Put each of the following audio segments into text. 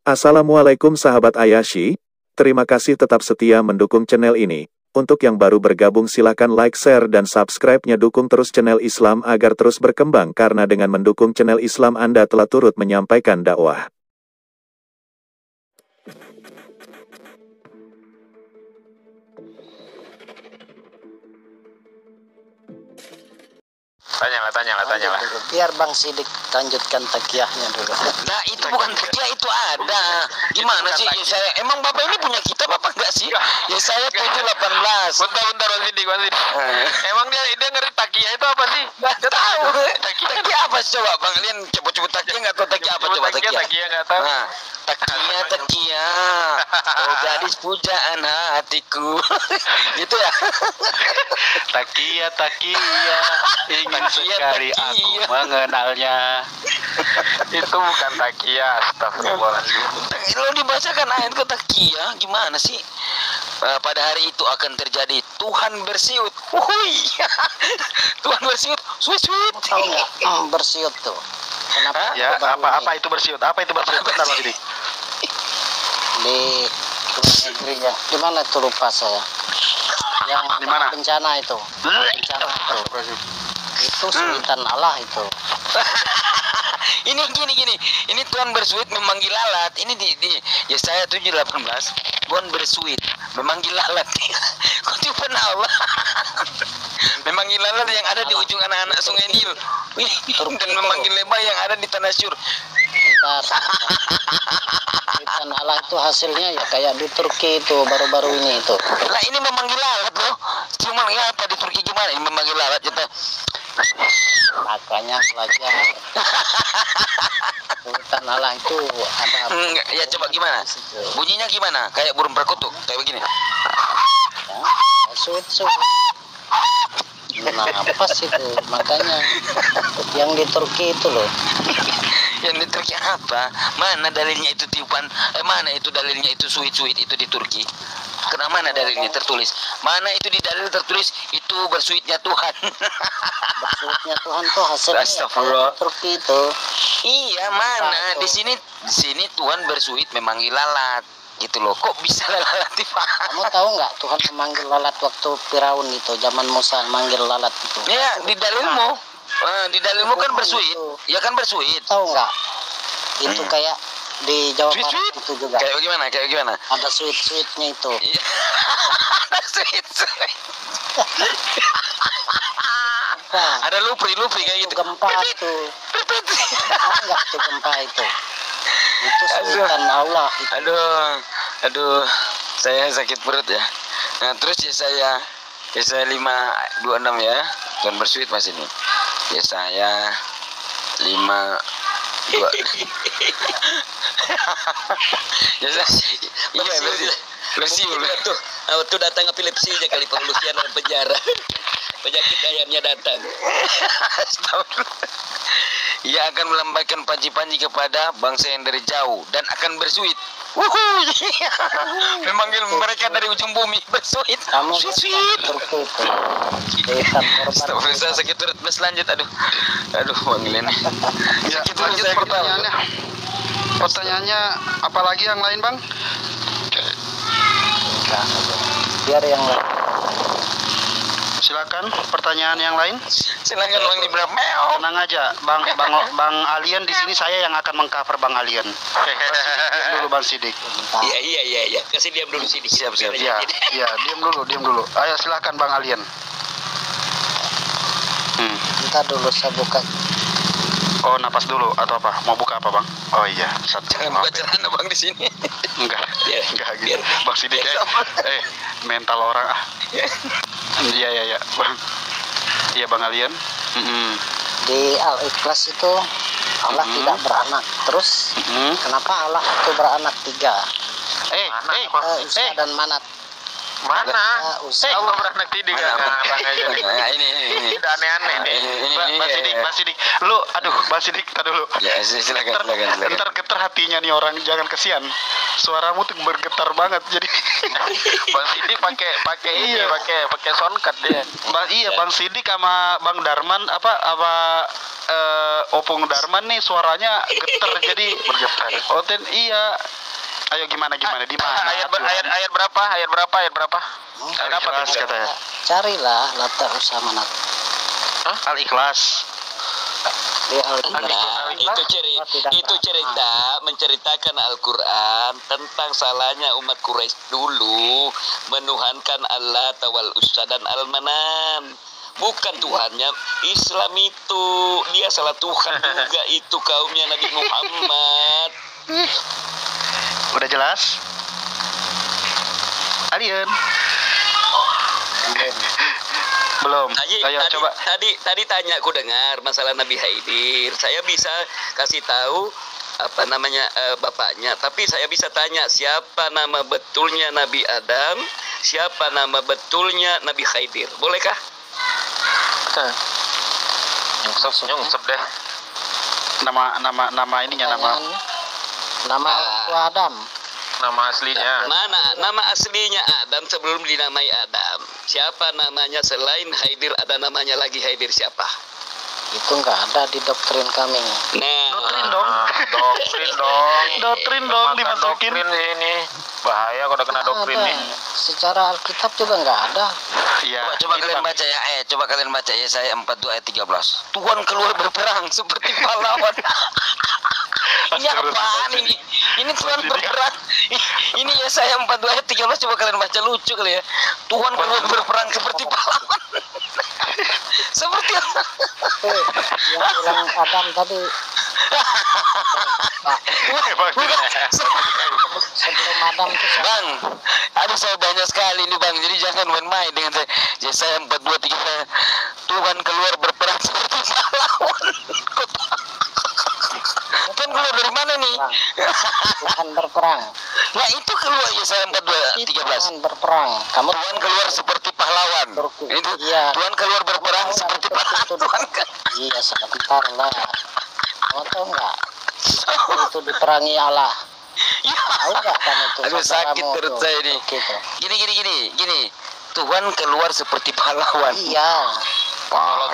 Assalamualaikum sahabat Ayashi, terima kasih tetap setia mendukung channel ini. Untuk yang baru bergabung silakan like, share, dan subscribe-nya, dukung terus channel Islam agar terus berkembang karena dengan mendukung channel Islam Anda telah turut menyampaikan dakwah. Tanyalah. Biar Bang Sidik lanjutkan takiyahnya dulu. Nah, itu bukan takiyah, itu ada. Gimana sih? Ya, saya emang Bapak ini punya kitab apa enggak sih? Ya saya 718. Bentar, Mas Sidik. Emang dia ngerti takiyah itu apa sih? Nggak tahu. Takiyah apa coba Bang? Kalian coba takiyah nggak tahu takiyah apa coba takiyah? Takiyah nggak tahu. Nah, takiyah. Oh, gadis pujaan hatiku. Gitu ya. Takiyah. Ingin sekali aku mengenalnya. Itu bukan takiyah, astagfirullahaladzim. Lo dibacakan ayat ke takiyah gimana sih? Pada hari itu akan terjadi Tuhan bersiut. Tuhan bersiut. Sweet. Tahu nggak bersiut tuh? Kenapa? Ya, apa itu bersiut? Apa itu bersiut? Bentar, Mas Sidik. Di luar negerinya. Di mana tuh lupa saya. Yang Di mana? bencana itu. Bencana itu. Itu suitan Allah itu. Ini gini. Ini Tuhan bersuit memanggil lalat. Ini di Yesaya 7:18. Tuhan bersuit memanggil lalat. Kutipan Allah. Memanggil lalat yang ada di ujung anak-anak Sungai Nil. Dan memanggil lebah yang ada di tanah Syur. Bentar. Suitan Allah itu hasilnya ya kayak di Turki itu baru-baru ini itu. Lah ini memanggil lalat loh. Cuma ya apa di Turki gimana? Ini memanggil lalat kita. Makanya belajar. Suitan Allah itu ada apa? Ya coba gimana? Bunyinya gimana? Kayak burung perkutut, kayak begini. Ya, suit. Nah, apa sih itu? Makanya yang di Turki itu loh. Yang di Turki apa? Mana dalilnya itu tiupan? Mana itu dalilnya itu suit itu di Turki? Kenapa mana dalilnya tertulis? Mana itu di dalil tertulis itu bersuitnya Tuhan? Bersuitnya Tuhan tuh hasilnya Astagfirullah. kayak Turki itu. Iya, mana? Di sini Tuhan bersuit memanggil lalat. Gitu loh. Kok bisa lalat dipaham? Kamu tahu nggak Tuhan memanggil lalat waktu Firaun itu, zaman Musa manggil lalat itu? Ya, di dalilmu. Di dalilmu kan bersuit. Ya kan bersuit. Tahu nggak? Itu kayak di Jawa Barat Sweet. itu juga. Kayak gimana? Ada sweet-sweetnya itu. Iya. Sweet. Ada lupri kayak gitu. Gempa itu. Tahu nggak tuh gempa itu? Itu suitan Allah. Itu. Aduh. Saya sakit perut ya. Nah, terus saya 5:26 ya. Tuhan bersuit Mas ini. Saya 5:2. Iya, bersiul. Tuh datang epilepsinya kali Paulusian dalam penjara. Penyakit ayamnya datang. Ia akan melambaikan panji-panji kepada bangsa yang dari jauh dan akan bersuit. Memanggil mereka dari ujung bumi bersuit. Kamu Sweet. Turki itu. Desa korban. Saya sakit perut. Mas lanjut. Aduh panggilannya. Ya, Sakit perut lanjut saya ketawa. Pertanyaannya apalagi yang lain, Bang? Biar yang lain. Silakan pertanyaan yang lain. Silakan Bang Libra. Meow. Tenang aja, Bang Alien di sini saya yang akan mengcover Bang Alien. Diam dulu Bang Sidik. Iya. Kasih diam dulu sini. Siap. Iya, diam dulu. Ayo silakan Bang Alien. Bentar dulu saya buka. Oh, napas dulu atau apa? Mau buka apa, Bang? Oh iya, Jangan buka celana Bang di sini. Enggak gitu. Bang Sidik mental orang ah. Iya, Bang. Iya, Bang Alien. Di Al-Ikhlas itu Allah tidak beranak. Terus kenapa Allah itu beranak 3? Isa dan Manat. Mana? Usaha. beranak tidik kan abang aja nih. Nah, ini. Udah aneh-aneh nih. Bang Sidik, lu, aduh, Bang Sidik, tar dulu. Ya, silakan. Ntar getar hatinya nih orang, jangan kesian. Suaramu tuh bergetar banget, jadi. Bang Sidik pakai ini, pakai soundcard dia. Bang Sidik sama Bang Darman Opung Darman nih suaranya getar jadi bergetar. Iya. Ayo gimana di mana? Ayat berapa? Ayat berapa? Al-Ikhlas katanya. Carilah latar usaha manat. Al-Ikhlas. Di Al-Quran. Nah, itu cerita menceritakan Al-Quran tentang salahnya umat Quraisy dulu menuhankan Allah wal Uzza dan Al-Manan. Bukan Tuhannya. Islam itu dia salah Tuhan juga itu kaumnya Nabi Muhammad. Udah jelas? Alien. Belum. Ayo coba. Tadi tanya aku dengar masalah Nabi Khidir. Saya bisa kasih tahu apa namanya bapaknya, tapi saya bisa tanya siapa nama betulnya Nabi Adam, siapa nama betulnya Nabi Khidir. Bolehkah? Nyungsep deh. Nama ininya Nama Adam. Nama aslinya. Mana nama aslinya Adam sebelum dinamai Adam? Siapa namanya selain Khidir, ada namanya lagi Khidir siapa? Itu nggak ada di doktrin kami. Nah, Doktrin dong dimasukin. Doktrin ini bahaya kalau kena doktrin nih. Secara Alkitab juga nggak ada. Iya. Coba kalian baca ya, coba kalian baca Yesaya 42 ayat 13. Tuhan keluar berperang seperti pahlawan. Ini apaan ini? Ini Tuhan berperang. Ini Yesaya 42 ayat 13, coba kalian baca, lucu kali ya. Tuhan keluar berperang seperti pahlawan. Seperti apa? Yang bilang Adam tadi. Sebelum Adam itu Bang, aduh saya banyak sekali ini Bang, jadi jangan main-main dengan saya. Yesaya 42 3, Tuhan keluar berperang seperti pahlawan. Tuhan keluar dari mana nih? Tuhan berperang. Nah itu keluar Yesaya 42 13. Tuhan berperang. Kamu Tuhan keluar seperti pahlawan. Itu iya. Tuhan keluar berperang seperti pahlawan. Iya, sebentar lah. Kamu tahu nggak? Itu diperangi Allah. Ya. Tahu nggak kamu itu? Aduh sakit saudaramu perut tuh. saya ini. Gitu. Gini. Tuhan keluar seperti pahlawan. Iya. Kalau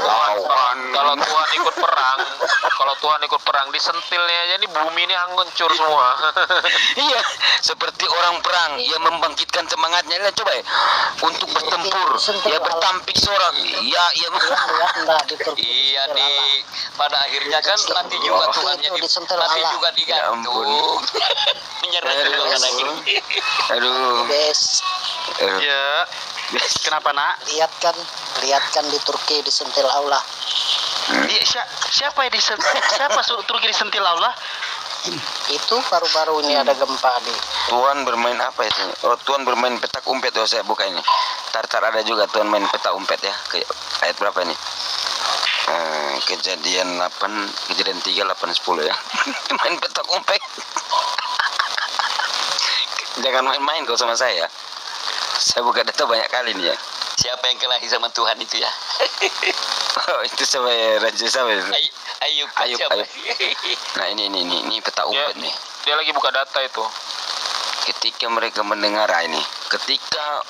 Tuhan ikut perang, disentilnya aja nih bumi ini hancur semua. Iya, seperti orang perang, ia membangkitkan semangatnya. Lihat coba ya, untuk bertempur, ia bertampik sorak. Iya. iya pada akhirnya kan nanti juga Tuhannya nanti juga digantung. Menyerah juga kan lagi. Aduh. Ya. Kenapa nak? Lihat kan di Turki disentil Allah. Siapa suruh Turki disentil Allah? Itu baru-baru ini ada gempa di. Tuhan bermain apa itu? Oh, Tuhan bermain petak umpet. Oh, saya buka ini. Tar ada juga Tuhan main petak umpet ya. Ayat berapa ini? Kejadian 3 8 10 ya. Main petak umpet. Jangan main-main kau sama saya. Saya buka data banyak kali nih ya. Siapa yang kelahi sama Tuhan itu ya? Oh, itu sama Raja sama. Ayub. Nah, ini peta umpet nih. Dia lagi buka data itu. Ketika mereka mendengar ini, ketika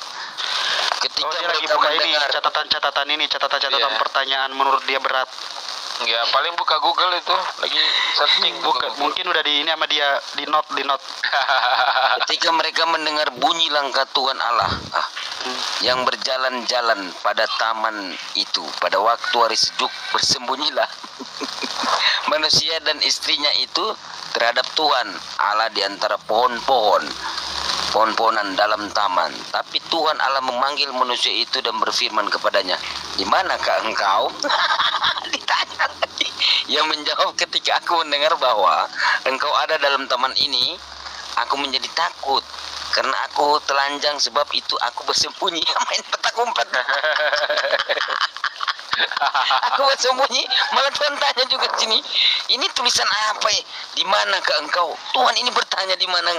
dia lagi mereka buka mendengar ini catatan Iya. pertanyaan menurut dia berat. Ya paling buka Google itu lagi searching. Mungkin udah di ini sama dia di note. ketika mereka mendengar bunyi langkah Tuhan Allah yang berjalan-jalan pada taman itu pada waktu hari sejuk, bersembunyilah manusia dan istrinya itu terhadap Tuhan Allah di antara pohon-pohonan dalam taman. Tapi Tuhan Allah memanggil manusia itu dan berfirman kepadanya, "Di manakah engkau?" Ditanya lagi. Yang menjawab, "Ketika aku mendengar bahwa engkau ada dalam taman ini, aku menjadi takut karena aku telanjang, sebab itu aku bersembunyi." Main petak umpet. Aku bersembunyi, malah Tuhan tanya juga di sini, "Ini tulisan apa ya? Di manakah engkau?" Tuhan ini bertanya di mana.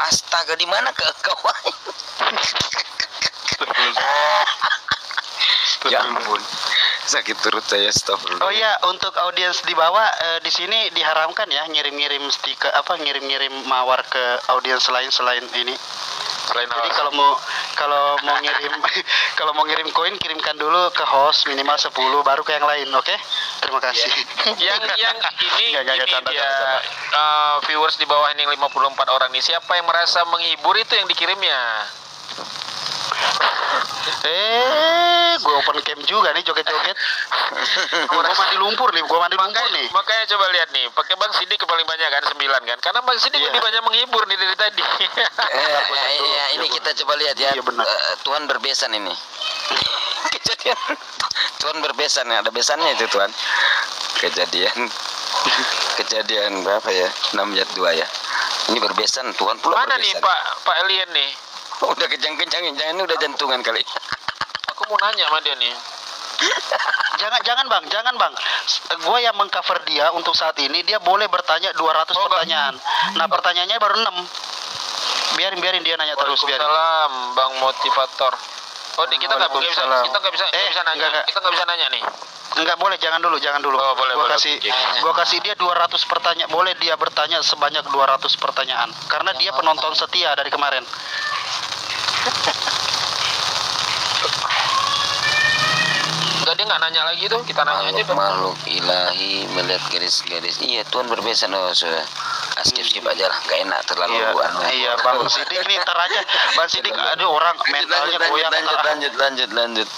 Astaga, di manakah engkau? Ya ampun. Sakit perut saya, astagfirullah. Oh iya, untuk audiens di bawah di sini diharamkan ya ngirim-ngirim stiker ngirim-ngirim mawar ke audiens lain selain ini. Jadi kalau mau ngirim kalau mau ngirim koin kirimkan dulu ke host minimal 10 baru ke yang lain, oke? Terima kasih. Yang ini Gak, canda, dia canda. viewers di bawah ini 54 orang nih. Siapa yang merasa menghibur itu yang dikirimnya. Gue open cam juga nih joget-joget. Gua mandi lumpur nih. Makanya coba lihat nih, pakai Bang Sidik paling banyak kan 9 kan. Karena Bang Sidik lebih banyak menghibur nih dari tadi. Ini kita coba lihat ya. Iya, benar. Tuhan berbesan ini. Kejadian Tuhan berbesan ya, ada besannya itu Tuhan. Kejadian berapa ya? 6:2 ya. Ini berbesan Tuhan pula. Mana berbesan. nih Pak Alien nih? Udah kencang-kencangin, jangan udah jantungan kali. Aku mau nanya sama dia nih. Jangan bang. Gue yang mengcover dia untuk saat ini, dia boleh bertanya 200 pertanyaan. Nah pertanyaannya baru 6. Biarin dia nanya terus. Waalaikumsalam, Bang Motivator. Oh, kita nggak bisa nanya. Kita nggak bisa nanya nih. Enggak boleh, jangan dulu. Oh, boleh. Gua kasih dia 200 pertanyaan. Boleh dia bertanya sebanyak 200 pertanyaan. Karena dia penonton setia dari kemarin. Enggak, dia nggak nanya lagi tuh. Kita nanya aja dong. Makhluk ilahi melihat garis-garis. Iya, Tuhan berbesan. Skip aja lah, gak enak terlalu. Iya, Bang Sidik nih ntar aja. Bang Sidik ada orang mentalnya goyang. Lanjut.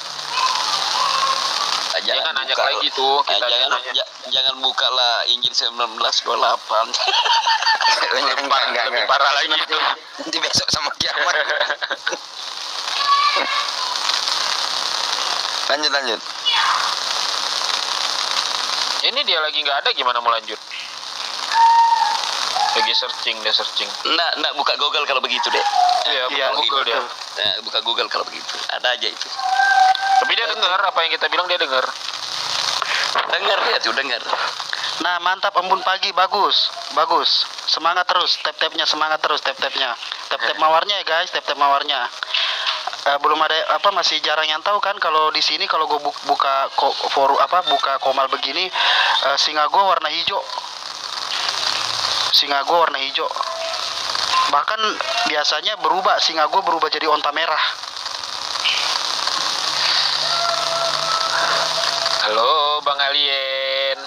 Jangan nanya lagi tuh. Kita Jangan buka lah Injil 19:28. lebih parah lagi itu. Nanti besok sama kiamat. Lanjut. Ini dia lagi nggak ada, gimana mau lanjut? Lagi searching. Nggak buka Google kalau begitu deh. Iya, Google dia. Nah, buka Google kalau begitu. Ada aja itu. Tapi dia dengar apa yang kita bilang, dia dengar. Dengar. Nah, mantap embun pagi, bagus. Semangat terus, tap-tapnya. Tap-tap mawarnya ya guys, tap-tap mawarnya. Belum ada masih jarang yang tahu kan kalau di sini kalau gue buka komal begini, singa gue warna hijau. Bahkan biasanya singa gue berubah jadi onta merah. Halo, Bang Alien.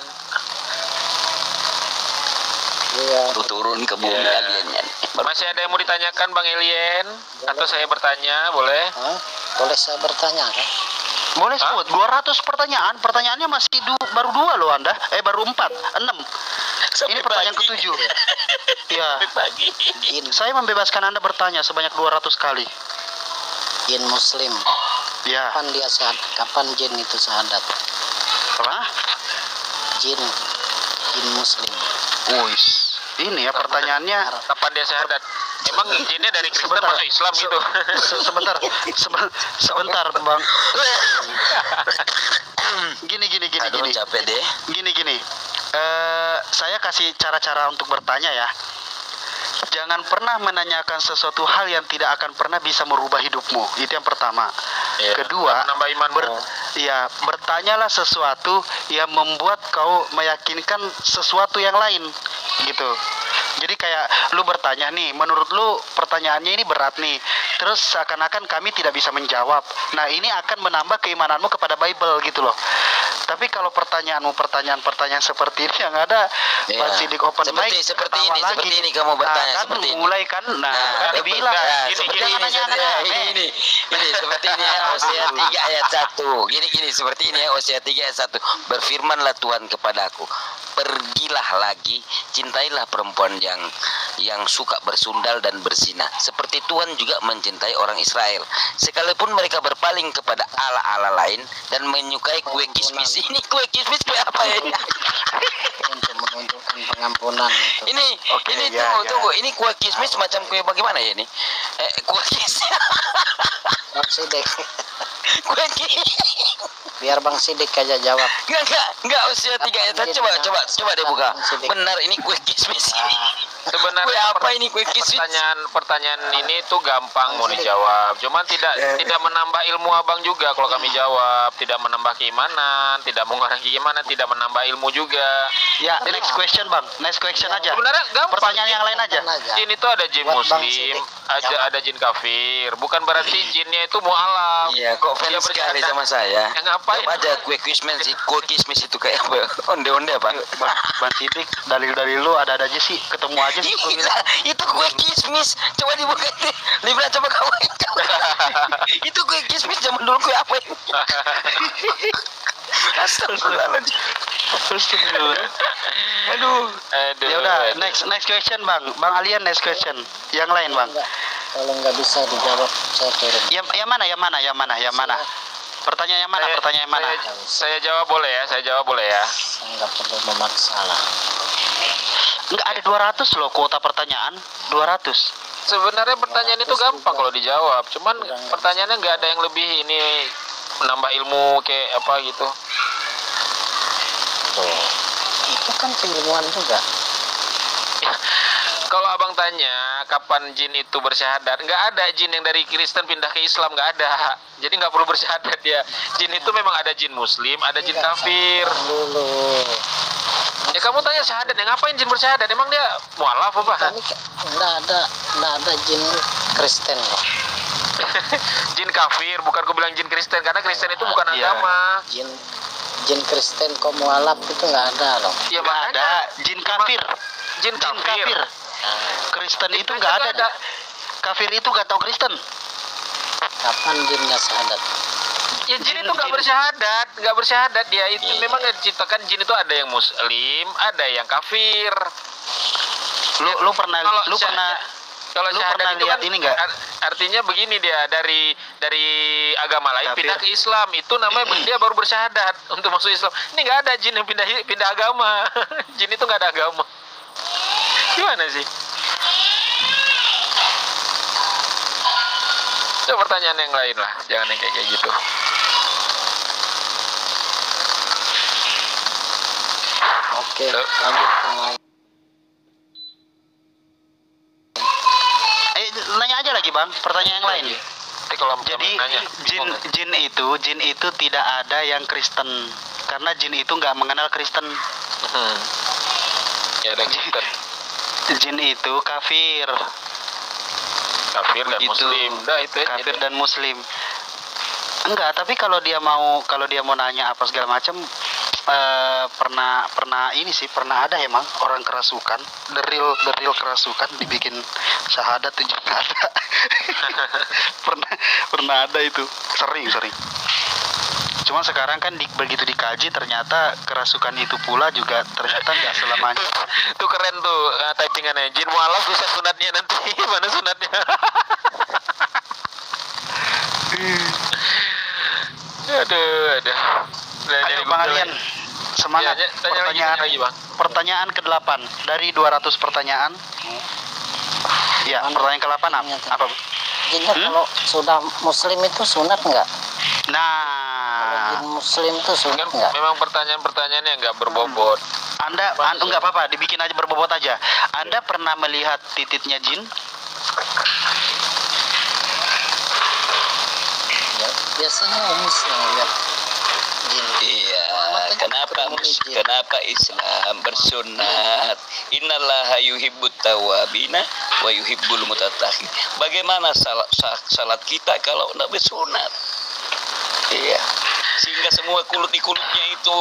Iya. Turun ke bumi aliennya. Masih ada yang mau ditanyakan, Bang Alien? Atau saya bertanya, boleh? Boleh saya bertanya kan? Boleh sebut 200 pertanyaan. Pertanyaannya masih baru 2 loh Anda. Baru 6. Ini pertanyaan ke-7. Ya. Jin Saya membebaskan Anda bertanya sebanyak 200 kali. muslim. Ya. Kapan jin itu syahadat? Apa? Jin muslim. Ini ya pertanyaannya. Kapan dia syahadat? Emang jinnya dari Kristen masuk Islam gitu? Sebentar, Bang. Gini. Aduh, capek deh. Gini. Saya kasih cara-cara untuk bertanya ya. Jangan pernah menanyakan sesuatu hal yang tidak akan pernah bisa merubah hidupmu. Itu yang pertama. Kedua, menambah imanmu. bertanyalah sesuatu yang membuat kau meyakinkan sesuatu yang lain, gitu. Jadi kayak lu bertanya nih, menurut lu pertanyaannya ini berat nih, terus seakan-akan kami tidak bisa menjawab. Nah, ini akan menambah keimananmu kepada Bible gitu loh. Tapi kalau pertanyaanmu pertanyaan seperti ini yang ada Pak Sidik open mic seperti ini kamu bertanya kan seperti ini. mulai kan dibilang seperti ini seperti ini ya Hosea 3 ayat 1. Gini seperti ini ya Hosea 3 ayat 1. Berfirmanlah Tuhan kepadaku, pergilah lagi, cintailah perempuan yang suka bersundal dan berzina, seperti Tuhan juga mencintai orang Israel, sekalipun mereka berpaling kepada Allah lain dan menyukai kue kismis. Ini kue kismis kue apa ya? Untuk menunjukkan pengampunan itu. Tunggu. Ini kue kismis macam kue bagaimana ya ini? Kue kismis. Bang Sidik. Kue kis. Biar Bang Sidik aja jawab. Enggak usia 3 ya. Coba deh buka. Benar ini kue kismis. Sebenarnya Kue apa ini kue kismis? pertanyaan ini tuh gampang mau dijawab. Cuman tidak menambah ilmu abang juga kalau kami jawab. Tidak menambah keimanan, tidak mengurangi keimanan, tidak menambah ilmu juga. Ya, next question Bang. Next question aja. Sebenarnya gampang. Pertanyaan yang lain aja. Jin itu ada jin Buat Bang muslim, Sidik. ada jin kafir. Bukan berarti jinnya itu mualaf. Iya, kok fans sekali sama saya. Ya ngapain? Coba aja kue kismis itu kayak apa? Onde-onde apa? Bang Sidik, dalil-dalil lu ada aja sih, ketemu aja sih. Gua bilang. Itu kue kismis. Coba dibuka itu. Libra coba kamu. Itu kue kismis zaman dulu kue apa ini? Astagfirullahaladzim. Aduh. Ya udah, next question Bang. Bang Alian next question. Yang lain Bang. Kalau nggak bisa dijawab, saya turun. Yang mana? Pertanyaan yang mana? Saya jawab boleh ya? Saya nggak perlu memaksa lah. Enggak ada 200 loh kuota pertanyaan. 200. Sebenarnya pertanyaan itu gampang kalau dijawab. Cuman pertanyaannya nggak ada yang lebih ini menambah ilmu kayak apa gitu. Tuh. Itu kan keilmuan juga. Kalau abang tanya kapan jin itu bersyahadat, nggak ada jin yang dari Kristen pindah ke Islam, nggak ada. Jadi nggak perlu bersyahadat ya. Jin itu memang ada jin Muslim, ada jin kafir. Dulu. Ya kamu tanya syahadat, ya ngapain jin bersyahadat? Emang dia mualaf apa? Tapi nggak ada jin Kristen loh. Jin kafir, bukan aku bilang jin Kristen karena Kristen itu bukan Iya. agama. Jin Kristen kok mualaf itu nggak ada loh. Ya Nggak makanya ada jin kafir. jin kafir. Kristen itu Kristen nggak nggak ada. Kafir itu nggak tahu Kristen. Kapan jinnya syahadat? Ya jin itu nggak bersyahadat dia itu memang diciptakan jin itu ada yang Muslim, ada yang kafir. Lu pernah Kalau Lu syahadat pernah itu lihat kan ini nggak? Artinya begini dia dari agama lain Kafir. pindah ke Islam itu namanya dia baru bersyahadat untuk masuk Islam. Ini nggak ada jin yang pindah agama. Jin itu nggak ada agama. Gimana sih? Coba pertanyaan yang lain lah, jangan yang kayak gitu. Oke, Loh. lanjut yang lain. Nanya aja lagi Bang, pertanyaan yang lain. Tapi kalau Jadi nanya, jin itu tidak ada yang Kristen karena jin itu nggak mengenal Kristen. ya ada Kristen, Jin itu kafir dan Itu, Muslim. Dah itu aja. kafir dan Muslim. Enggak, tapi kalau dia mau nanya apa segala macam, pernah ini sih, pernah ada emang orang kerasukan, the real kerasukan dibikin syahadat tuh juga ada. pernah ada itu, sering. Cuma sekarang kan begitu dikaji ternyata kerasukan itu pula juga ternyata nggak selamanya. Tuh keren tuh typingannya. Jin mualaf bisa sunatnya nanti. Mana sunatnya? Aduh. Ayo Bang Alian, semangat. Ya, tanya lagi, Bang. Pertanyaan ke-8 dari 200 pertanyaan. Ya, pertanyaan ke-8 apa? Jinnya kalau sudah Muslim itu sunat nggak? Nah, Jin Muslim itu sunat Kan nggak? memang pertanyaan-pertanyaannya nggak berbobot. Anda nggak apa-apa, dibikin aja berbobot aja. Anda pernah melihat titiknya jin? Ya, biasanya umus yang lihat jin. Iya, Makanya kenapa ketemu jin. kenapa Islam bersunat? Innallaha yuhibbut tawabina wa yuhibbul mutatahhirin. Bagaimana salat kita kalau enggak bersunat? Iya. Sehingga semua kulitnya itu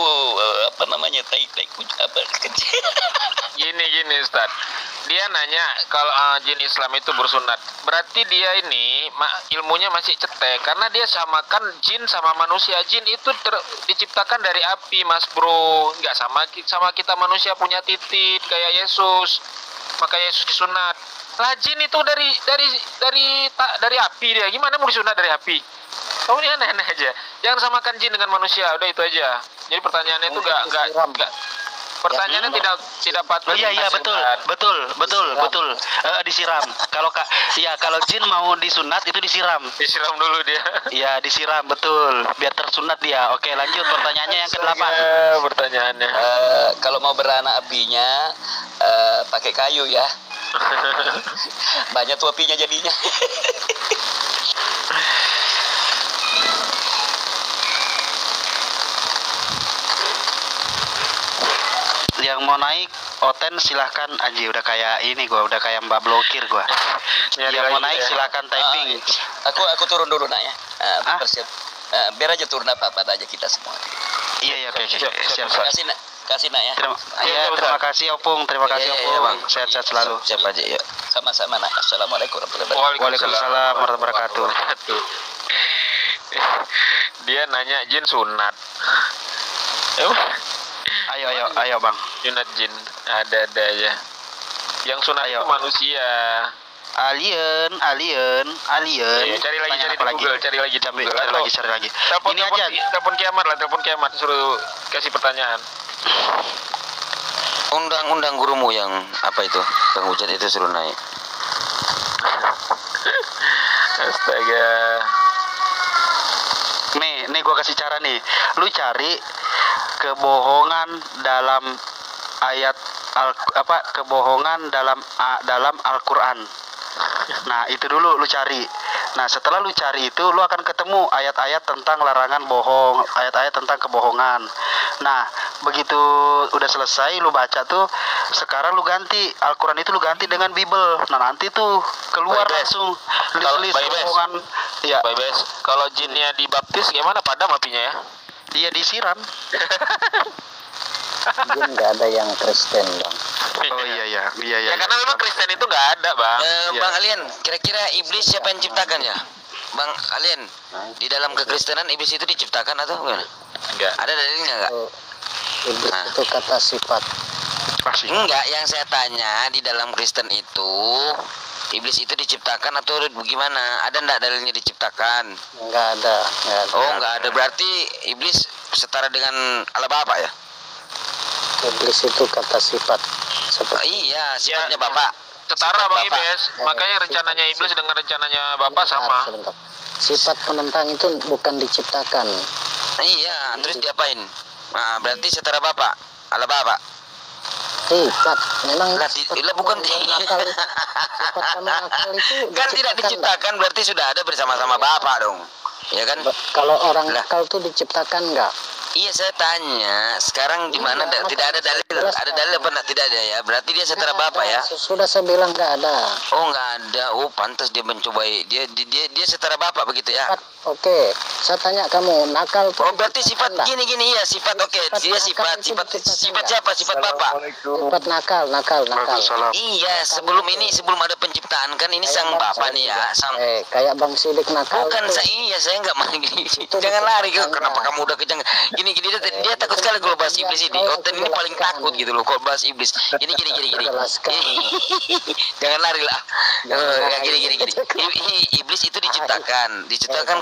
tai kecil. Gini Ustaz. Dia nanya kalau jin Islam itu bersunat. Berarti dia ini ilmunya masih cetek karena dia samakan jin sama manusia. Jin itu diciptakan dari api, Mas Bro. Enggak sama kita manusia punya titik kayak Yesus. Maka Yesus disunat. Lah jin itu dari api dia. Gimana mau disunat dari api? Kamu ini aneh-aneh aja. Jangan samakan jin dengan manusia. Udah itu aja. Jadi pertanyaannya itu enggak Pertanyaannya tidak patut. Oh iya betul. Disiram. Kalau jin mau disunat itu disiram. Disiram dulu dia. Iya, disiram betul. Biar tersunat dia. Oke, lanjut pertanyaannya yang ke-8. Pertanyaannya. Kalau mau beranak apinya pakai kayu ya. Banyak tuh apinya jadinya. Yang mau naik Oten silahkan aja, udah kayak ini gua, udah kayak Mbak Blokir gua. Yang mau naik silahkan typing. Aku turun dulu nak ya. Biar aja turun apa aja kita semua. Iya oke. Siap. Kasih nak ya. Terima kasih Opung, terima kasih Opung. Bang. Sehat-sehat selalu. Siap aja ya. Sama-sama nak. Assalamualaikum warahmatullahi wabarakatuh. Waalaikumsalam warahmatullahi wabarakatuh. Dia nanya jin sunat. Ayo Bang. Sunat jin ada aja. Yang sunat itu manusia. Alien. Cari lagi di Google. Cari lagi. Ini aja. Telepon kiamat suruh kasih pertanyaan. Undang gurumu yang apa itu? Bang Ujat itu suruh naik. Astaga. Nih gua kasih cara nih. Lu cari kebohongan dalam ayat kebohongan dalam Al-Qur'an. Nah, itu dulu lu cari. Nah, setelah lu cari itu lu akan ketemu ayat-ayat tentang larangan bohong, ayat-ayat tentang kebohongan. Nah, begitu udah selesai lu baca tuh, sekarang lu ganti Al-Qur'an itu lu ganti dengan Bible. Nah, nanti tuh keluar langsung list bohongan. Iya. Kalau jinnya dibaptis gimana? Padam apinya ya? Dia disiram. Jin nggak ada yang Kristen, Bang. Oh iya. Ya karena memang Kristen itu nggak ada, Bang. Bang Alien, kira-kira iblis siapa yang ciptakan ya? Bang Alien, di dalam kekristenan iblis itu diciptakan atau gimana? Enggak. Ada dalilnya enggak? Iblis itu kata sifat. Enggak, yang saya tanya di dalam Kristen itu iblis itu diciptakan atau bagaimana? Ada enggak dalilnya diciptakan? Nggak ada. Oh, enggak ada. Berarti iblis setara dengan Allah Bapa ya? Iblis itu kata sifat. Iya, sifatnya Bapak. Setara Bang Iblis. Makanya rencananya iblis dengan rencananya Bapak sama. Sebentar. Sifat penentang itu bukan diciptakan. Iya, terus diapain? Nah, berarti setara Bapak, Allah Bapak. Sifat memang Lah, bukan nakal. Sifat nakal itu kan tidak diciptakan, berarti sudah ada bersama-sama Bapak dong. Ya kan? Kalau orang nakal itu diciptakan enggak? Iya, saya tanya sekarang di mana tidak ada dalil. Ada dalil apa enggak? Tidak ada ya. Berarti dia setara Bapak ya. Sudah saya bilang enggak ada. Oh, enggak ada. Oh, pantas dia mencobai. Dia setara Bapak begitu ya. Oke, saya tanya kamu nakal. Oh, berarti sifat gini ya, sifat oke. Dia sifat siapa? Sifat Bapak. Sifat nakal. Iya, sebelum ada penciptaan kan ini sang Bapak nih ya. Kayak Bang Sidik nakal. Bukan saya enggak mau gini. Jangan lari. Kenapa kamu udah kejang? Gini dia takut sekali kalau bahas iblis ini. Oten ini paling takut gitu loh kalau bahas iblis. Gini. Jangan lari lah. Gini. Iblis itu diciptakan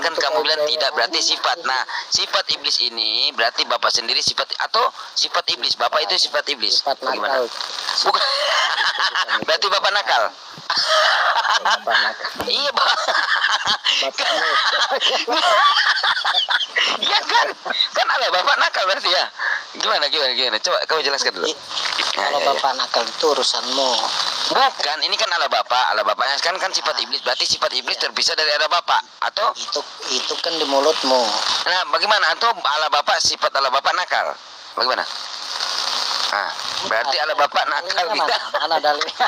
kan kamu bilang tidak, berarti sifat. Nah, sifat iblis ini berarti Bapak sendiri sifat atau sifat iblis? Bapak itu sifat iblis. Sifat nakal. Bukan. Berarti Bapak nakal. Iya, Pak. Iya kan ada Bapak nakal berarti ya. Gimana? Coba kamu jelaskan dulu. Kalau Bapak nakal itu urusanmu. Bukan, ini kan Allah Bapaknya kan sifat iblis, berarti sifat iblis terpisah dari Allah Bapak atau itu kan di mulutmu. Nah, bagaimana? Atau Allah Bapak, sifat Allah Bapak nakal? Bagaimana? Ah, berarti Allah Bapak nakal gitu. Mana dalilnya?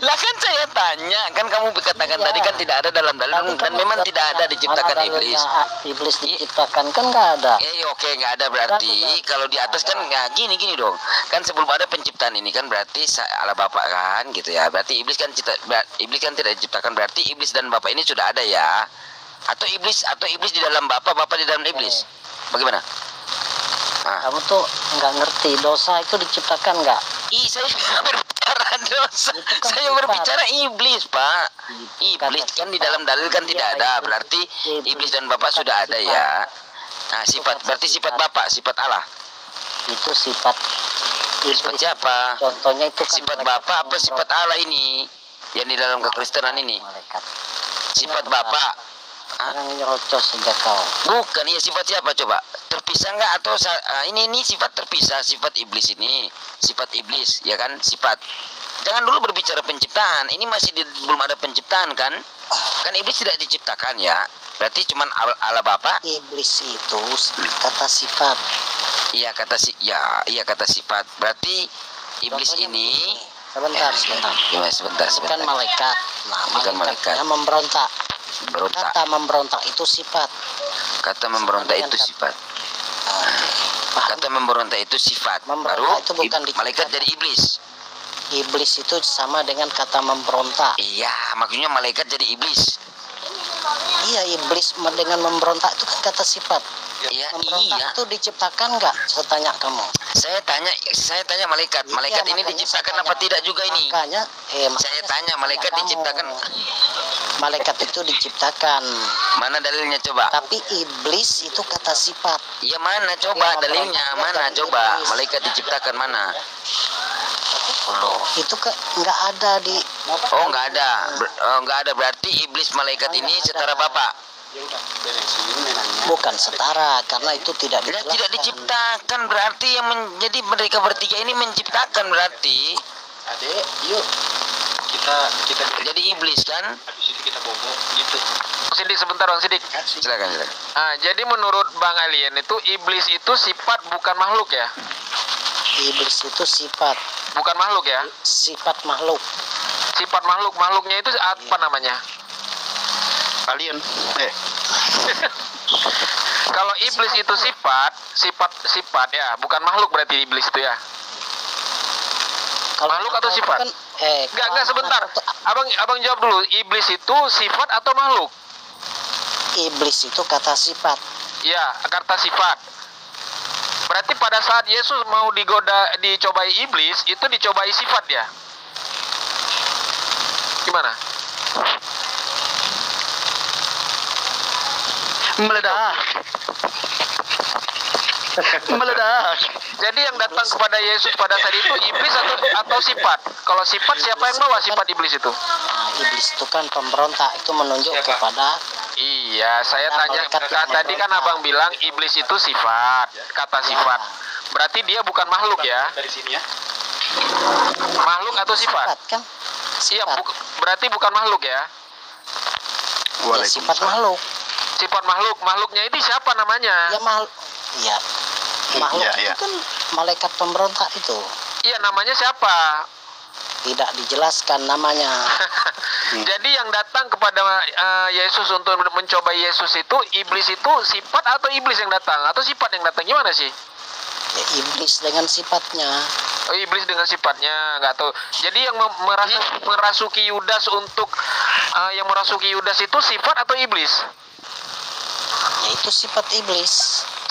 Lah kan saya tanya, kan kamu katakan tadi kan tidak ada dalam dalil dan memang tidak ada diciptakan iblis. Iblis diciptakan kan nggak ada. Oke, nggak ada berarti. Kalau di atas kan nggak gini dong. Kan sebelum ada penciptaan ini kan berarti Allah Bapak kan gitu ya. Berarti iblis kan tidak diciptakan, berarti iblis dan Bapak ini sudah ada ya. Atau iblis di dalam Bapak di dalam iblis. Bagaimana? Kamu tuh nggak ngerti dosa itu diciptakan nggak? Saya berbicara dosa. Saya berbicara iblis, Pak. Iblis kan di dalam dalil kan tidak ada. Berarti iblis dan Bapak sudah ada ya. Nah, berarti sifat Bapak, sifat Allah. Itu sifat Sifat siapa? Contohnya itu kan Sifat Bapa apa sifat Allah ini? Yang di dalam kekristenan ini. malaikat. Sifat Bapa. Jangan nyerocos saja kau. Bukan, ya sifat siapa coba? Terpisah enggak atau ini sifat terpisah, sifat iblis ini. Sifat iblis, ya kan? Sifat. Jangan dulu berbicara penciptaan. Ini masih belum ada penciptaan kan? Kan iblis tidak diciptakan ya. Berarti cuman Allah Bapa. Iblis itu kata sifat. Iya kata sifat. Berarti iblis Contohnya ini begini. Sebentar. ya, sebentar. Bukan malaikat. Nah, Bukan malaikat. malaikatnya memberontak. Berontak. Kata memberontak itu sifat. Kata memberontak itu sifat. Paham? Kata memberontak itu sifat. Memberontak Baru itu bukan malaikat diciptakan. jadi iblis. Iblis itu sama dengan kata memberontak. Iya, maksudnya malaikat jadi iblis. Iya, iblis dengan memberontak itu kan kata sifat. Iya, Memberontak iya. itu diciptakan nggak? Saya tanya kamu. Saya tanya malaikat. Iya, Malaikat ini makanya diciptakan saya apa tanya. tidak juga ini? Makanya, Saya makanya tanya malaikat kamu. diciptakan. Malaikat itu diciptakan. Mana dalilnya coba? Tapi iblis itu kata sifat. Iya mana coba Yang dalilnya? memberontaknya Mana dari coba? iblis. Malaikat diciptakan mana? Oh, Itu nggak ada di. oh nggak ada. Nggak ada berarti iblis malaikat Oh, ini nggak ada. setara Bapak. Bukan setara karena itu tidak Dan dijelaskan. tidak diciptakan berarti yang menjadi mereka bertiga ini menciptakan berarti. Adek, yuk kita Jadi iblis kan? habis itu kita bobo gitu. Sidik sebentar Bang Sidik. Silakan. Jadi menurut Bang Alien itu iblis itu sifat bukan makhluk ya? Iblis itu sifat Bukan makhluk ya? makhluk. Sifat makhluknya itu apa namanya? Alien. Kalau iblis itu sifat ya, bukan makhluk berarti iblis itu ya. Kalau Makhluk atau sifat? Kan, Enggak sebentar. Abang jawab dulu, iblis itu sifat atau makhluk? Iblis itu kata sifat. Ya, kata sifat. Berarti pada saat Yesus mau dicobai iblis, itu dicobai sifat ya? Gimana? Meledak. Meledak. Jadi yang datang kepada Yesus pada saat itu iblis atau sifat? Kalau sifat siapa yang bawa sifat iblis itu? Nah, iblis itu kan pemberontak, itu menunjuk kepada Iya, saya Nah, tanya malaikat yang tadi kan memberontak. abang bilang iblis itu sifat, kata sifat. Berarti dia bukan makhluk ya? Dari sini ya. Makhluk atau sifat? kan? Iya, Sifat. berarti bukan makhluk ya? Ya, sifat makhluk. Sifat makhluknya itu siapa namanya? Ya makhluk. Ya. Makhluk Iya, itu iya. kan malaikat pemberontak itu. Iya, namanya siapa? Tidak dijelaskan namanya. Jadi yang datang kepada Yesus untuk mencoba Yesus itu iblis itu sifat atau iblis yang datang atau sifat yang datang, gimana sih? Ya, iblis dengan sifatnya. Oh, iblis dengan sifatnya nggak tahu. Jadi yang merasuki Yudas untuk yang merasuki Yudas itu sifat atau iblis? Ya, itu sifat iblis.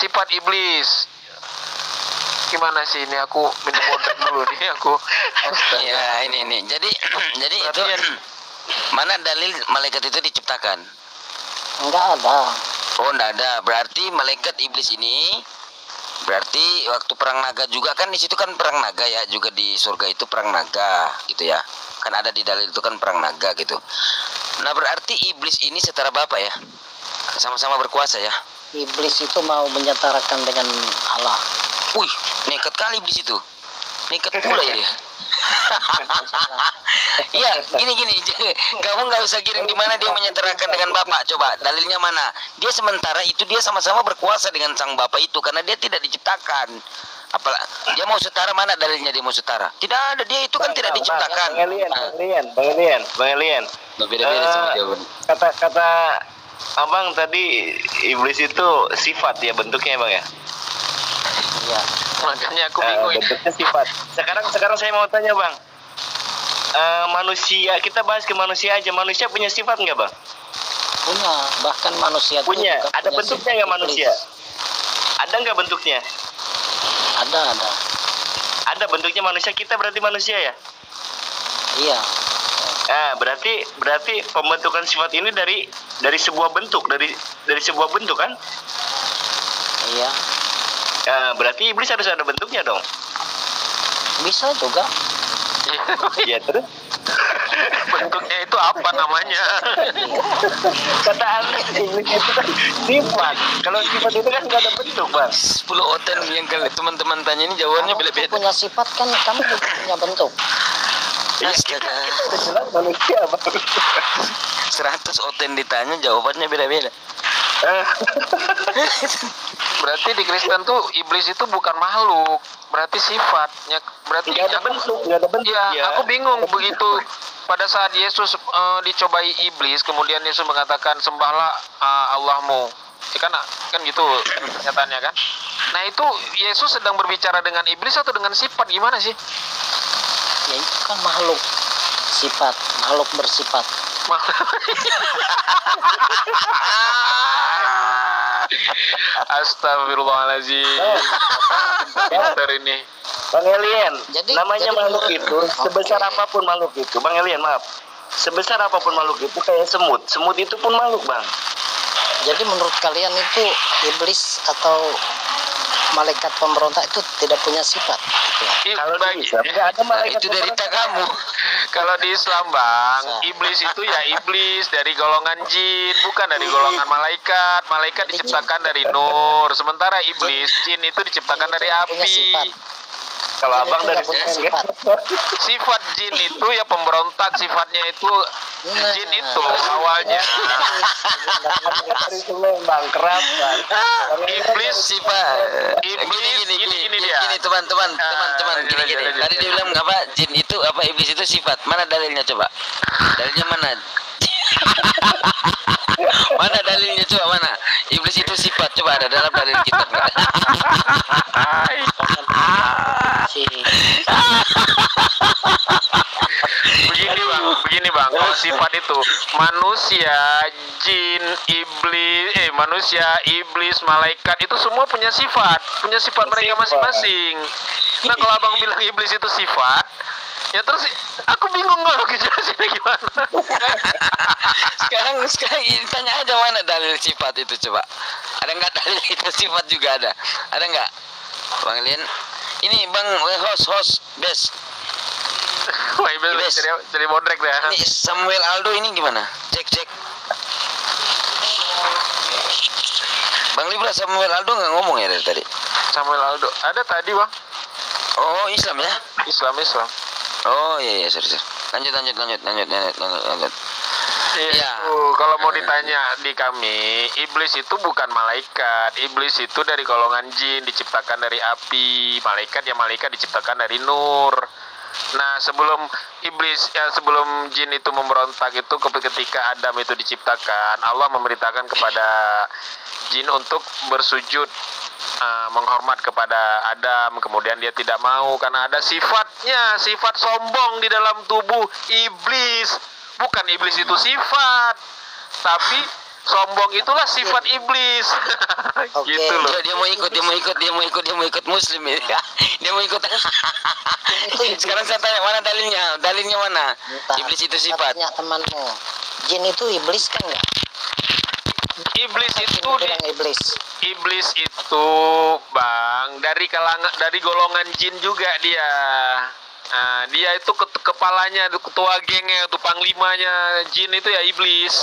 Sifat iblis. Gimana sih ini aku minum bodek dulu nih aku. Iya ini. Jadi itu mana dalil malaikat itu diciptakan? Enggak ada. Oh enggak ada. Berarti malaikat iblis ini berarti waktu perang naga juga kan di situ kan perang naga ya, juga di surga itu perang naga gitu ya. Kan ada di dalil itu kan perang naga gitu. Nah, berarti iblis ini setara Bapak ya. Sama-sama berkuasa ya. Iblis itu mau menyetarakan dengan Allah. Wih, nekat kali iblis itu. Nekat pula ya dia. Iya, gini. Kamu nggak usah kirim di mana dia menyetarakan dengan Bapak. Coba dalilnya mana? Dia sementara itu dia sama-sama berkuasa dengan sang Bapak itu karena dia tidak diciptakan. Dia mau setara, mana dalilnya dia mau setara? Tidak ada, dia itu kan tidak diciptakan. Bang Elian. Beda-beda semua jawaban. Kata Abang tadi iblis itu sifat ya bentuknya Bang ya? Iya. Makanya aku bingung. Bentuknya sifat. Sekarang saya mau tanya Bang. Manusia, kita bahas ke manusia aja. Manusia punya sifat nggak Bang? Punya, bahkan manusia itu Punya. juga Ada punya bentuknya sifat nggak iblis. manusia? Ada nggak bentuknya? Ada. Ada bentuknya manusia. Kita berarti manusia ya? Iya. Nah, berarti pembentukan sifat ini dari sebuah bentuk, dari sebuah bentuk kan? Iya. Nah, berarti iblis harus ada bentuknya dong. Bisa juga. Ya terus Bentuknya itu apa namanya? kata Anda iblis itu kan sifat. Kalau sifat itu kan nggak ada bentuk, Bang. 10 oten yang teman-teman tanya ini jawabannya Kamu beda-beda. punya sifat kan, kamu juga punya bentuk. Astaga. Itu jelas manusia, Bang. 100 oten ditanya jawabannya beda-beda. Berarti di Kristen tuh iblis itu bukan makhluk, berarti sifatnya. Berarti Nggak ada bentuk, nggak ada bentuk. ya, Ya. aku bingung begitu. Pada saat Yesus dicobai iblis, kemudian Yesus mengatakan sembahlah Allahmu. Ya kan gitu pernyataannya kan. Nah itu Yesus sedang berbicara dengan iblis atau dengan sifat, gimana sih? Ya itu kan makhluk sifat, makhluk bersifat. Astagfirullahaladzim. Pinter ini. Bang Elian, Jadi- namanya jadi makhluk menurut- itu sebesar Oke. apapun makhluk itu, Bang Elian maaf, sebesar apapun makhluk itu kayak semut, semut itu pun makhluk, Bang. Jadi menurut kalian itu iblis atau malaikat pemberontak itu tidak punya sifat? Gitu ya? Kalau di Islam nggak ada malaikat Itu derita pemberontak. kamu. Kalau di Islam bang, iblis itu ya iblis dari golongan jin, bukan dari golongan malaikat. Malaikat diciptakan dari nur, sementara iblis jin itu diciptakan dari Itu nggak punya api. sifat. Kalau Jin abang itu dari nggak punya sen, sifat. Sifat jin itu ya pemberontak, sifatnya itu Nah. jin itu awalnya. dari sungai Bang keras kan. Iblis Sifat. Iblis, gini dia. Gini teman-teman, teman-teman, Ah, gini. lanjut. Tadi dia bilang apa? Jin itu apa? Iblis itu sifat. Mana dalilnya coba? Dalilnya mana? Mana dalilnya coba mana? Iblis itu sifat. Coba ada dalam dalil kitab nggak? Si Begini bang, kalau sifat itu manusia, jin, iblis, malaikat itu semua punya sifat mereka masing-masing. Nah kalau abang bilang iblis itu sifat, ya terus aku bingung kalau jelasinnya gimana. Sekarang tanya aja mana dalil sifat itu coba. Ada nggak dalil itu sifat juga ada? Ada nggak? Bang Lin, ini Bang host best. Wah iblis jadi bodrek deh. Ini Samuel Aldo ini gimana? Cek. Bang Libra Samuel Aldo nggak ngomong ya dari tadi? Samuel Aldo ada tadi bang. Oh Islam ya? Islam. Oh iya sorry. Lanjut. Iya. Ya. Kalau mau ditanya di kami, iblis itu bukan malaikat. Iblis itu dari golongan jin, diciptakan dari api. Malaikat diciptakan dari nur. Nah, sebelum jin itu memberontak itu ketika Adam itu diciptakan, Allah memerintahkan kepada jin untuk bersujud menghormat kepada Adam, kemudian dia tidak mau karena ada sifat sombong di dalam tubuh iblis. Bukan iblis itu sifat, tapi sombong itulah sifat iblis. Oke. Gitu loh. Dia mau ikut muslim ya. Dia mau ikut. Sekarang saya tanya mana dalilnya? Dalilnya mana? Bentar. Iblis itu sifat. Tanya temanmu. Jin itu iblis kan nggak? Iblis itu Kamu bilang iblis. Iblis itu bang dari golongan jin juga dia. Nah, dia itu kepalanya, ketua gengnya, itu panglimanya jin itu ya iblis.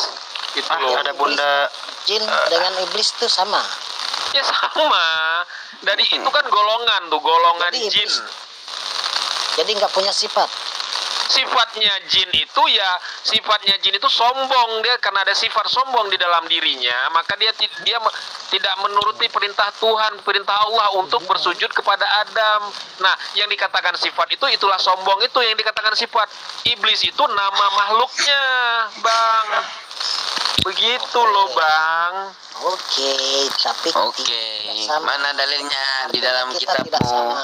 Gitu loh. Ada bunda Jin dengan iblis itu sama. Ya sama. Dari itu kan golongan Jadi jin. iblis. Jadi nggak punya sifat. Sifatnya jin itu sombong, dia karena ada sifat sombong di dalam dirinya, maka dia tidak menuruti perintah Tuhan, perintah Allah untuk bersujud kepada Adam. Nah, yang dikatakan sifat itulah sombong itu yang dikatakan sifat. Iblis itu nama makhluknya, Bang. Begitu loh, Bang. Oke, tapi Oke. tidak sama. Mana dalilnya di dalam Kita kitab? tidak sama.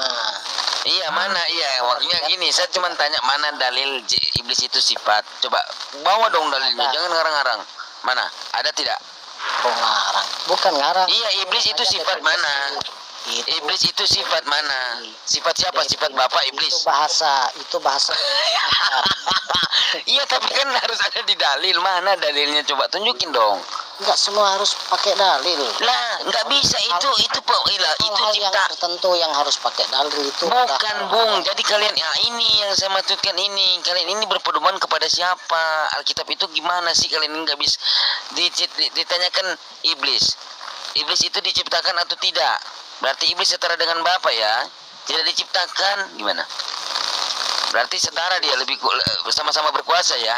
Iya mana iya waktunya gini saya cuma tanya mana dalil iblis itu sifat coba bawa dong dalilnya Ada. jangan ngarang-ngarang mana ada tidak Oh, ngarang. Bukan ngarang. iya iblis itu Ada sifat definisi. mana iblis itu sifat mana sifat siapa sifat bapak iblis Itu bahasa. iya tapi kan harus ada di dalil mana dalilnya coba tunjukin dong Enggak semua harus pakai dalil. Lah, nggak bisa itu itu Hal-hal yang cipta. tertentu yang harus pakai dalil itu. Bukan, Bung. Jadi kalian ini yang saya maksudkan ini. Kalian ini berpedoman kepada siapa? Alkitab itu gimana sih kalian ini nggak bisa ditanyakan iblis. Iblis itu diciptakan atau tidak? Berarti iblis setara dengan Bapa ya? Tidak diciptakan gimana? Berarti setara dia sama-sama berkuasa ya?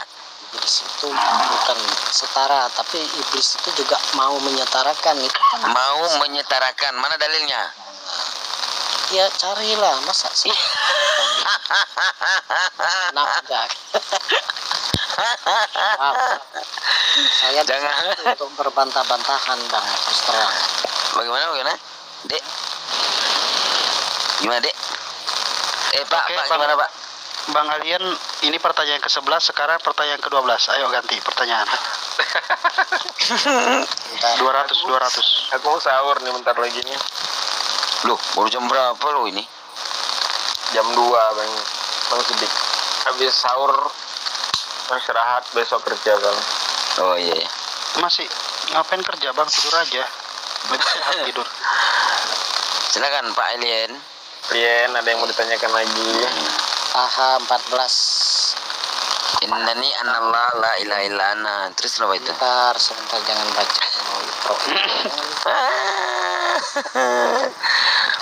Iblis itu bukan setara, tapi iblis itu juga mau menyetarakan itu kan. Mau menyetarakan, mana dalilnya? Ya carilah, masa sih? Nafkah. Saya Jangan. untuk berbantah-bantahan bang, terus terang. Bagaimana? Dek? Gimana, Dek? Pak, Oke, Pak, Bang. gimana, Pak? Bang Alien, ini pertanyaan ke-11, sekarang pertanyaan ke-12. Ayo ganti pertanyaan. 200. Aku mau sahur nih bentar lagi nih. Loh, baru jam berapa lo ini? Jam 2 Bang Sidik. Habis sahur istirahat, besok kerja Bang. Oh iya. Masih ngapain kerja Bang? Tidur aja. Lebih sehat tidur. Silakan Pak Alien. Rien, ada yang mau ditanyakan lagi? Aha 14. Innani anallah la ilaha illa ana. Terus apa itu? Sebentar jangan baca dulu.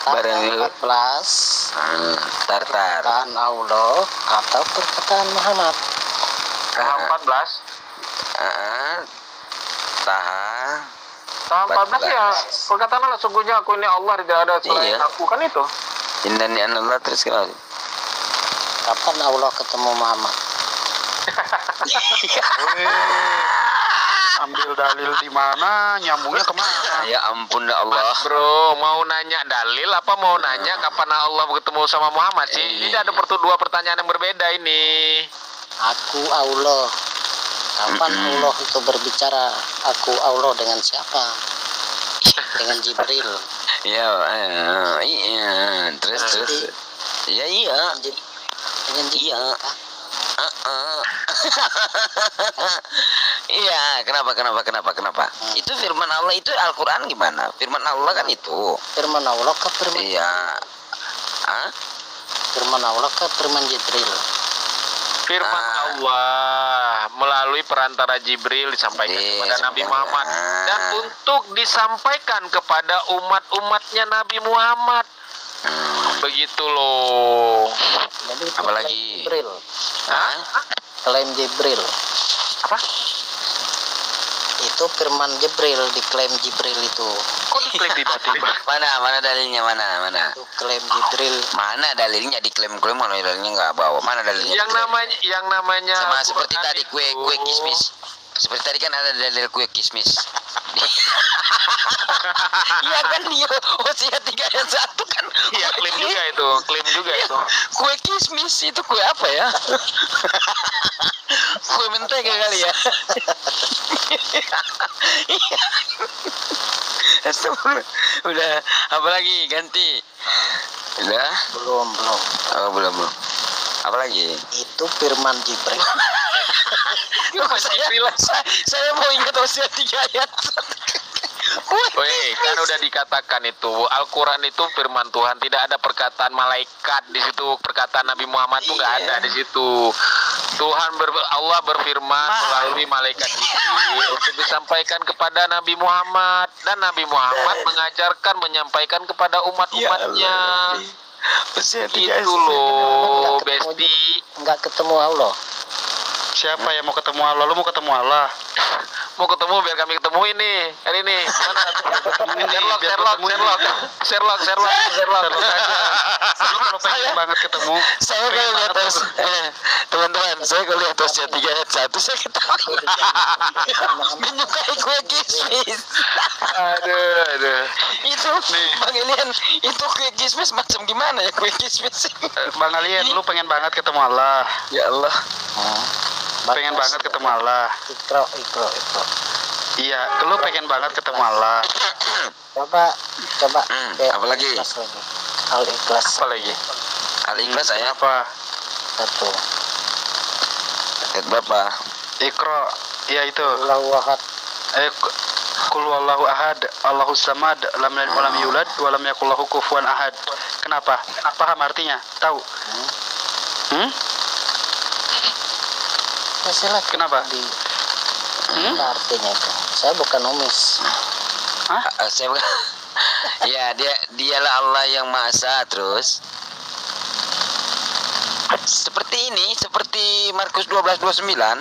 Barang dulu. 14. Tartar. Perkataan Allah atau perkataan Muhammad. Tahap 14? Taha. Tahap 14 ya, perkataan Allah, sungguhnya aku ini Allah, tidak ada selain Iya. aku, kan itu? Innani anallah terus kenapa? Kapan Allah ketemu Muhammad? Ambil dalil di mana, nyambungnya kemana? Ya ampun dah Allah. Bro, mau nanya dalil apa mau nanya kapan Allah bertemu sama Muhammad sih? Ini ada dua pertanyaan yang berbeda ini. Aku Allah. Kapan Allah itu berbicara? Aku Allah dengan siapa? Dengan Jibril. Ya, iya. Terus. Ya iya. Dengan Jibril. Iya. Iya, kenapa? Itu firman Allah, itu Al-Quran gimana? Firman Allah kan itu. Firman Allah ke firman Iya. Firman Allah ke firman Jibril. Firman Allah melalui perantara Jibril disampaikan kepada Nabi Muhammad dan untuk disampaikan kepada umat-umatnya Nabi Muhammad. Begitu loh. Jadi itu Apalagi? klaim Jibril. Hah? Klaim Jibril. Apa? Itu firman Jibril, diklaim Jibril itu. Kok diklaim tiba-tiba? Mana dalilnya mana? Itu klaim Jibril. Mana dalilnya diklaim-klaim, mana dalilnya nggak bawa? Mana dalilnya? yang namanya Sama seperti Al-Quran tadi kue itu. kismis. Seperti tadi kan ada dalil kue kismis. Iya kan dia Hosea 3 ayat 1 kan. Iya, klaim juga itu. Kue kismis itu kue apa ya? Kue mentega kali ya. Udah, apa lagi ganti? Udah? Belum. Oh, belum. Apa lagi? Itu firman Jibril. Saya mau ingat Hosea 3 ayat 1. Woi, kan udah dikatakan itu Al-Quran itu firman Tuhan, tidak ada perkataan malaikat di situ, perkataan Nabi Muhammad tuh nggak ada di situ. Allah berfirman melalui malaikat Jibril untuk disampaikan kepada Nabi Muhammad, dan Nabi Muhammad mengajarkan menyampaikan kepada umat-umatnya. Itu loh, Besti. Enggak ketemu Allah. Siapa yang mau ketemu Allah? Lu mau ketemu Allah? Mau ketemu biar kami ketemu ini hari ini. Mana? Sherlock. Lu kalau pengen banget ketemu, Saya kalau lihat teman-teman, saya kalau lihat Hosea 3 ayat 1 saya ketawa. Menyukai kue kismis. Aduh. Itu Bang Elian, itu kue kismis macam gimana ya kue kismis? Bang Alien, lu pengen banget ketemu Allah. Ya Allah. Pengen banget ketemu Allah. Ikro. Iya, lu pengen banget ketemu Allah. Coba. Apa lagi? Al-Ikhlas. Apa lagi? Al-Ikhlas saya Apa? 1. ayat berapa? Ikro. Iya itu. Allahu Ahad. Qul huwallahu ahad, Allahus samad, lam yalid wa lam yulad wa lam yakul lahu kufuwan ahad. Kenapa? Paham artinya? Tahu? Ya, silakan. Kenapa? Apa artinya itu? Saya bukan umis. Hah? Saya ya, dialah Allah yang Maha Esa. Terus seperti ini, seperti Markus 12:29,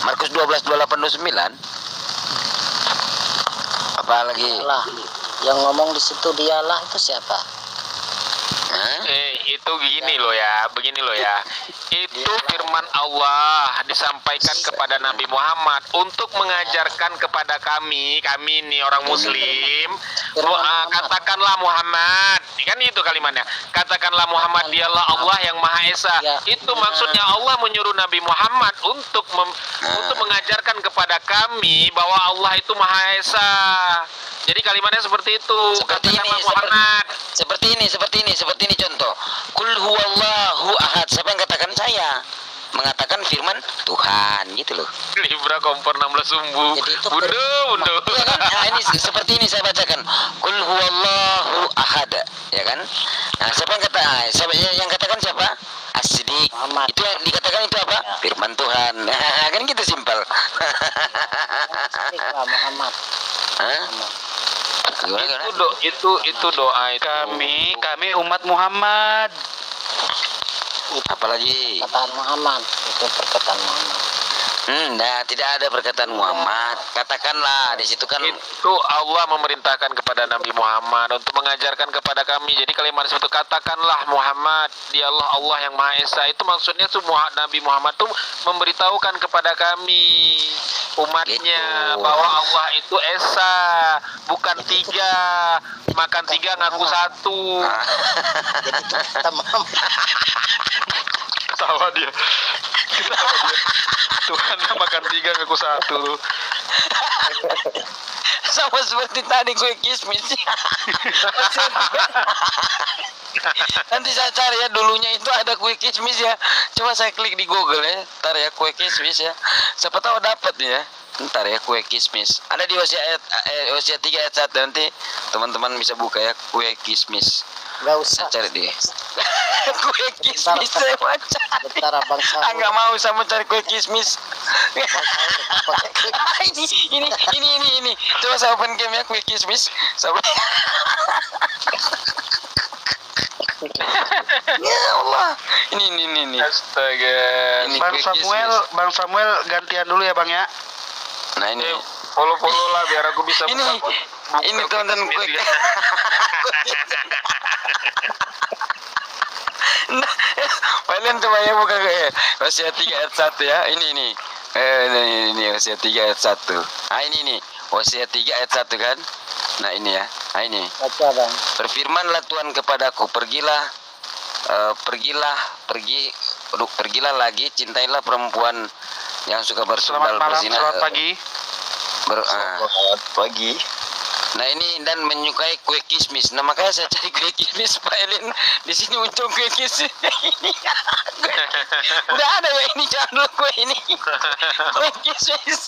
Markus 12:28-29. Apalagi Allah yang ngomong di situ, dialah itu siapa? Itu begini loh ya. Itu firman Allah disampaikan kepada Nabi Muhammad untuk mengajarkan kepada kami ini orang Muslim, katakanlah Muhammad, kan itu kalimatnya. Katakanlah Muhammad dialah Allah yang Maha Esa. Itu maksudnya Allah menyuruh Nabi Muhammad untuk mengajarkan kepada kami bahwa Allah itu Maha Esa. Jadi kalimatnya seperti itu. Seperti ini contoh. Qul huwallahu ahad. Siapa yang katakan? Saya. Mengatakan firman Tuhan, gitu loh. Libra kompor 16 sumbu. Jadi itu Bundo. Ya kan? Nah, ini seperti ini saya bacakan. Qul huwallahu ahad, ya kan? Nah, siapa yang katakan siapa? As-Siddiq. Itu yang dikatakan itu apa? Firman Tuhan. Nah, kan gitu simpel. Muhammad. Itu doa itu. Kami umat Muhammad. Apalagi Perkataan Muhammad, itu perkataan Muhammad. Nah, tidak ada perkataan Muhammad. Katakanlah di situ kan. Itu Allah memerintahkan kepada Nabi Muhammad untuk mengajarkan kepada kami. Jadi kalimat itu katakanlah Muhammad, dialah Allah yang Maha Esa. Itu maksudnya semua Nabi Muhammad tuh memberitahukan kepada kami umatnya bahwa Allah itu Esa, bukan tiga. Makan tiga ngaku satu. Jadi itu kata Muhammad. Ketawa dia. Tuhan makan tiga ngaku satu. Sama seperti tadi kue kismis. Nanti saya cari ya, dulunya itu ada kue kismis ya. Coba saya klik di Google ya. Ntar ya kue kismis ya. Siapa tahu dapat ya. Ntar ya kue kismis. Ada di Hosea 3 ayat 1. Nanti teman-teman bisa buka ya kue kismis. Gak usah. Saya cari deh. Kue kismis saya mau cari. Bentar Abang Saul. Enggak mau saya mencari kue kismis. Ini. Coba saya open game ya kue kismis. Ya Allah. Ini. Astaga. Ini Bang Samuel gantian dulu ya Bang ya. Nah ini. Follow lah biar aku bisa Ini teman-teman kue. Kalian coba ya buka Hosea 3 ayat 1 ya. Ini Hosea 3 ayat 1. Nah ini nih Hosea 3 ayat 1 kan. Nah ini ya. Nah ini. Baca Bang. Berfirmanlah Tuhan kepadaku, pergilah lagi, cintailah perempuan yang suka bersandal berzina. Selamat pagi. Selamat pagi. Nah ini dan menyukai kue kismis. Nah makanya saya cari kue kismis Pak Elin. Di sini muncul kue kismis ini. Udah ada ya ini, jangan dulu kue ini. Kue kismis.